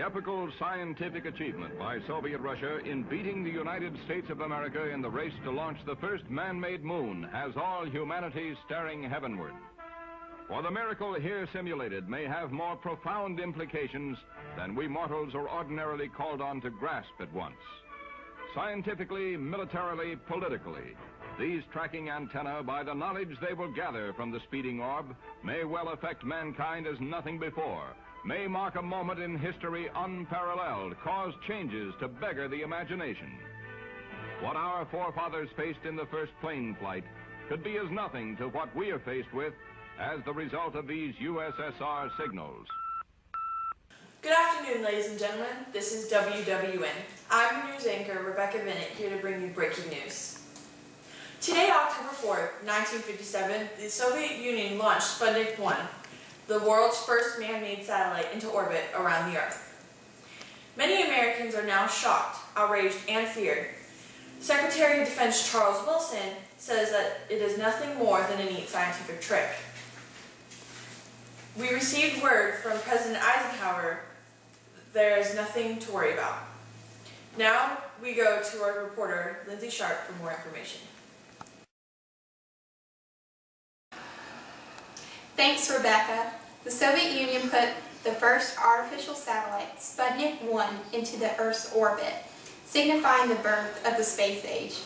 epical scientific achievement by Soviet Russia in beating the United States of America in the race to launch the first man-made moon has all humanity staring heavenward. For the miracle here simulated may have more profound implications than we mortals are ordinarily called on to grasp at once. Scientifically, militarily, politically, these tracking antennae, by the knowledge they will gather from the speeding orb, may well affect mankind as nothing before, may mark a moment in history unparalleled, cause changes to beggar the imagination. What our forefathers faced in the first plane flight could be as nothing to what we are faced with as the result of these USSR signals. Good afternoon, ladies and gentlemen. This is WWN. I'm your news anchor, Rebecca Bennett, here to bring you breaking news. Today, October 4th, 1957, the Soviet Union launched Sputnik1, the world's first man-made satellite into orbit around the Earth. Many Americans are now shocked, outraged, and feared. Secretary of Defense Charles Wilson says that it is nothing more than a neat scientific trick. We received word from President Eisenhower there is nothing to worry about. Now we go to our reporter, Lindsay Sharp, for more information. Thanks, Rebecca. The Soviet Union put the first artificial satellite, Sputnik1, into the Earth's orbit, signifying the birth of the space age.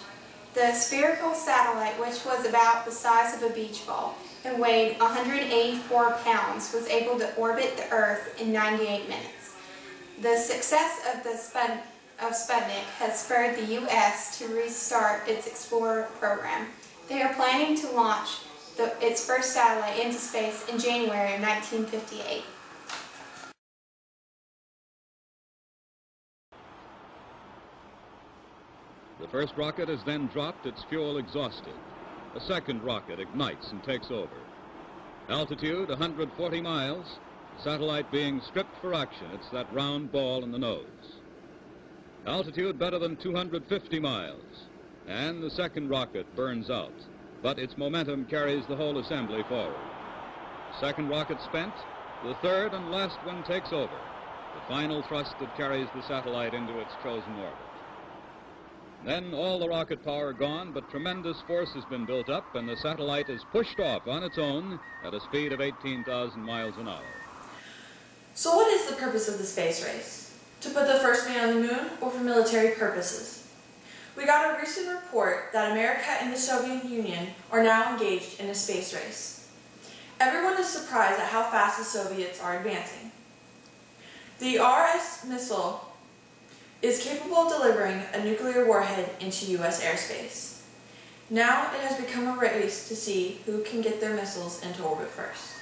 The spherical satellite, which was about the size of a beach ball and weighed 184 pounds, was able to orbit the Earth in 98 minutes. The success of Sputnik has spurred the U.S. to restart its Explorer program. They are planning to launch its first satellite into space in January of 1958. The first rocket is then dropped, its fuel exhausted. A second rocket ignites and takes over. Altitude 140 miles, satellite being stripped for action. It's that round ball in the nose. Altitude better than 250 miles, and the second rocket burns out, but its momentum carries the whole assembly forward. Second rocket spent, the third and last one takes over, the final thrust that carries the satellite into its chosen orbit. Then all the rocket power gone, but tremendous force has been built up, and the satellite is pushed off on its own at a speed of 18,000 miles an hour. So what is the purpose of the space race? To put the first man on the moon, or for military purposes? We got a recent report that America and the Soviet Union are now engaged in a space race. Everyone is surprised at how fast the Soviets are advancing. The RS missile is capable of delivering a nuclear warhead into U.S. airspace. Now it has become a race to see who can get their missiles into orbit first.